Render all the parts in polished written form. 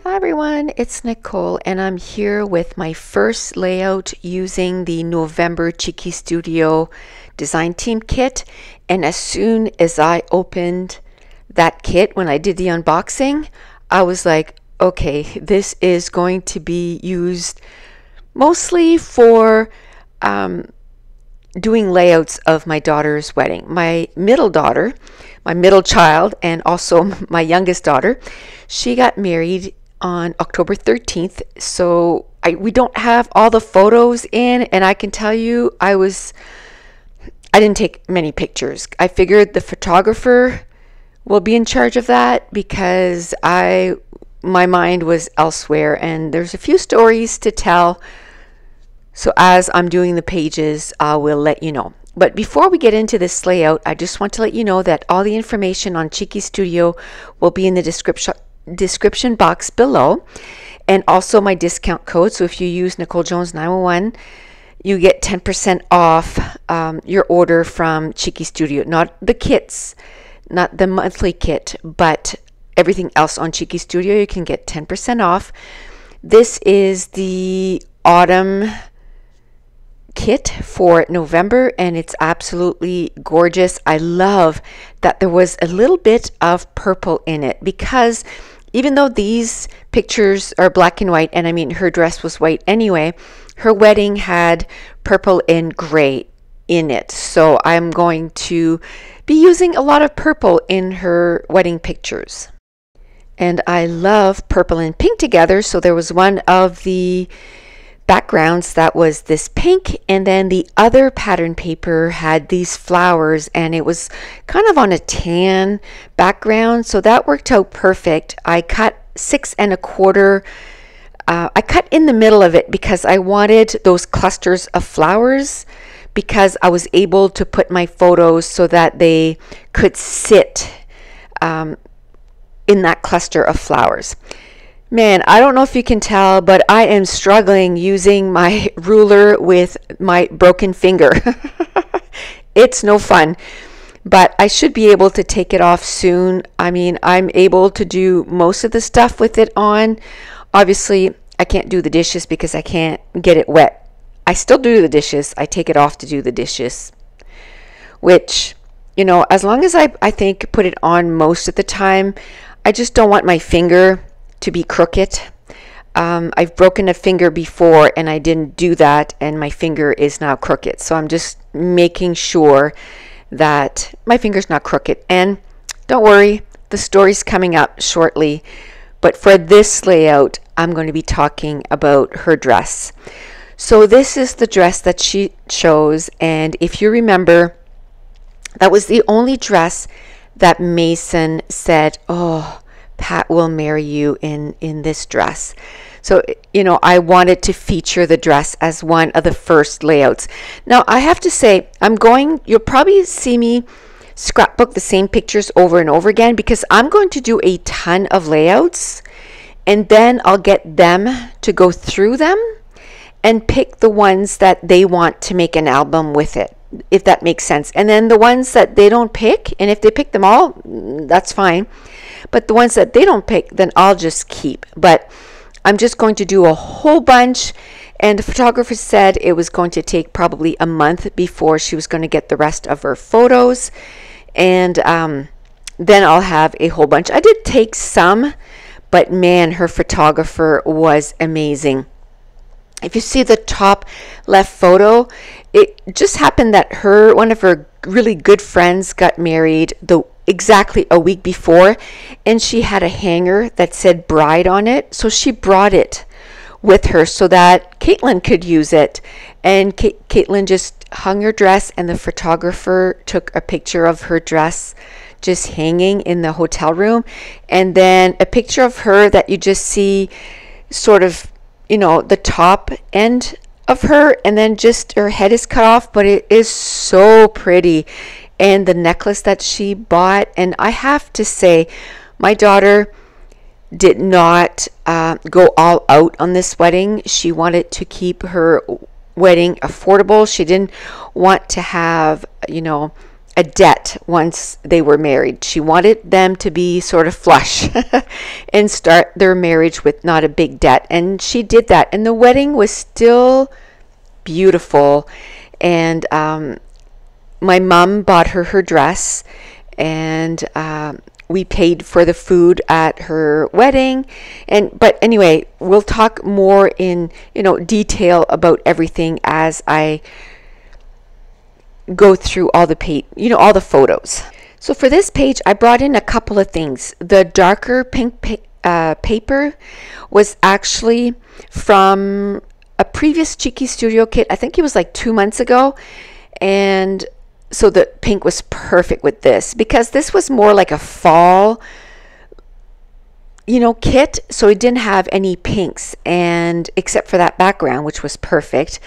Hi everyone, it's Nicole and I'm here with my first layout using the November Cheeky Studio design team kit. And as soon as I opened that kit, when I did the unboxing, I was like, okay, this is going to be used mostly for doing layouts of my daughter's wedding. My middle daughter, my middle child, and also my youngest daughter, she got married on October 13th. So we don't have all the photos in, and I can tell you I didn't take many pictures. I figured the photographer will be in charge of that because my mind was elsewhere and there's a few stories to tell. So as I'm doing the pages, I will let you know. But before we get into this layout, I just want to let you know that all the information on Cheeky Studio will be in the description box below, and also my discount code. So if you use Nicole Jones 911, you get 10% off your order from Cheeky Studio. Not the kits, not the monthly kit, but everything else on Cheeky Studio, you can get 10% off. This is the autumn kit for November and it's absolutely gorgeous. I love that there was a little bit of purple in it because even though these pictures are black and white, and I mean her dress was white anyway, her wedding had purple and gray in it. So I'm going to be using a lot of purple in her wedding pictures. And I love purple and pink together, so there was one of the backgrounds that was this pink, and then the other pattern paper had these flowers and it was kind of on a tan background, so that worked out perfect. I cut 6 1/4. I cut in the middle of it because I wanted those clusters of flowers, because I was able to put my photos so that they could sit in that cluster of flowers. Man, I don't know if you can tell, but I am struggling using my ruler with my broken finger. It's no fun, but I should be able to take it off soon. I mean, I'm able to do most of the stuff with it on. Obviously, I can't do the dishes because I can't get it wet. I still do the dishes. I take it off to do the dishes, which, you know, as long as I think put it on most of the time, I just don't want my finger to be crooked. I've broken a finger before and I didn't do that and my finger is now crooked. So I'm just making sure that my finger's not crooked. And don't worry, the story's coming up shortly. But for this layout, I'm going to be talking about her dress. So this is the dress that she chose, and if you remember, that was the only dress that Mason said, oh, Pat will marry you in this dress. So, you know, I wanted to feature the dress as one of the first layouts. Now, I have to say, you'll probably see me scrapbook the same pictures over and over again because I'm going to do a ton of layouts, and then I'll get them to go through them and pick the ones that they want to make an album with it, if that makes sense. And then the ones that they don't pick, and if they pick them all, that's fine. But the ones that they don't pick, then I'll just keep. But I'm just going to do a whole bunch. And the photographer said it was going to take probably a month before she was going to get the rest of her photos. And then I'll have a whole bunch. I did take some, but man, her photographer was amazing. If you see the top left photo, it just happened that one of her really good friends got married exactly a week before, and she had a hanger that said bride on it, so she brought it with her so that Caitlin could use it. And Caitlin just hung her dress, and the photographer took a picture of her dress just hanging in the hotel room, and then a picture of her that you just see sort of, you know, the top end of her, and then just her head is cut off, but it is so pretty. And the necklace that she bought, and I have to say, my daughter did not go all out on this wedding. She wanted to keep her wedding affordable. She didn't want to have, you know, a debt once they were married. She wanted them to be sort of flush and start their marriage with not a big debt. And she did that. And the wedding was still beautiful. And my mom bought her dress, and we paid for the food at her wedding. But anyway, we'll talk more in detail about everything as I go through all the all the photos. So for this page, I brought in a couple of things. The darker pink paper was actually from a previous Cheeky Studio kit. I think it was like 2 months ago, and so the pink was perfect with this because this was more like a fall kit, so it didn't have any pinks, and except for that background, which was perfect.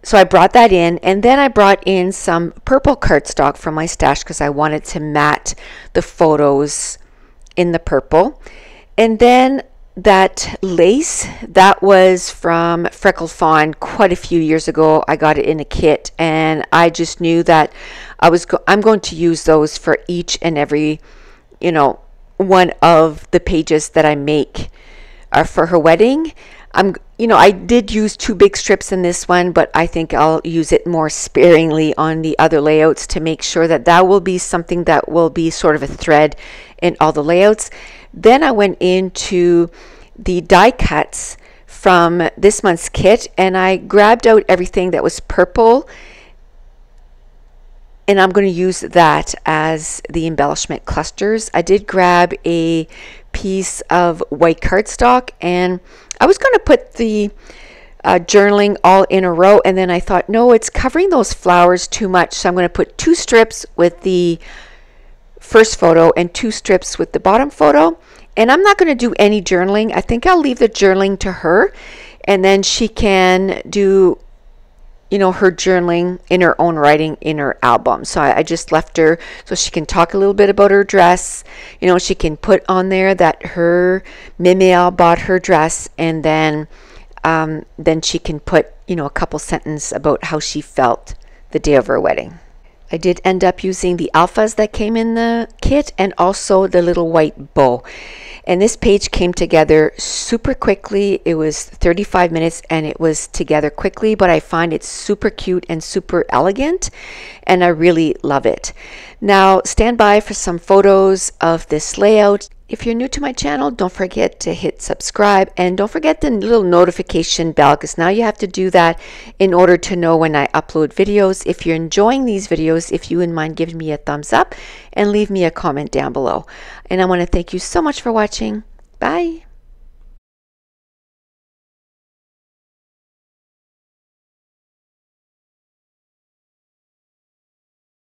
So I brought that in, and then I brought in some purple cardstock from my stash because I wanted to matte the photos in the purple. And then that lace, that was from Freckled Fawn quite a few years ago. I got it in a kit, and I just knew that I'm going to use those for each and every one of the pages that I make for her wedding. I did use 2 big strips in this one, but I think I'll use it more sparingly on the other layouts to make sure that that will be something that will be sort of a thread in all the layouts. Then I went into the die cuts from this month's kit, and I grabbed out everything that was purple, and I'm going to use that as the embellishment clusters. I did grab a piece of white cardstock, and I was going to put the journaling all in a row, and then I thought, no, it's covering those flowers too much, so I'm going to put 2 strips with the first photo and 2 strips with the bottom photo. And I'm not going to do any journaling. I think I'll leave the journaling to her, and then she can do her journaling in her own writing in her album. So I just left her so she can talk a little bit about her dress. She can put on there that her Mimiel bought her dress, and then she can put a couple sentences about how she felt the day of her wedding. I did end up using the alphas that came in the kit, and also the little white bow. And this page came together super quickly. It was 35 minutes and it was together quickly, but I find it super cute and super elegant, and I really love it. Now stand by for some photos of this layout. If you're new to my channel, don't forget to hit subscribe, and don't forget the little notification bell, because now you have to do that in order to know when I upload videos. If you're enjoying these videos, if you wouldn't mind giving me a thumbs up and leave me a comment down below. And I want to thank you so much for watching. Bye.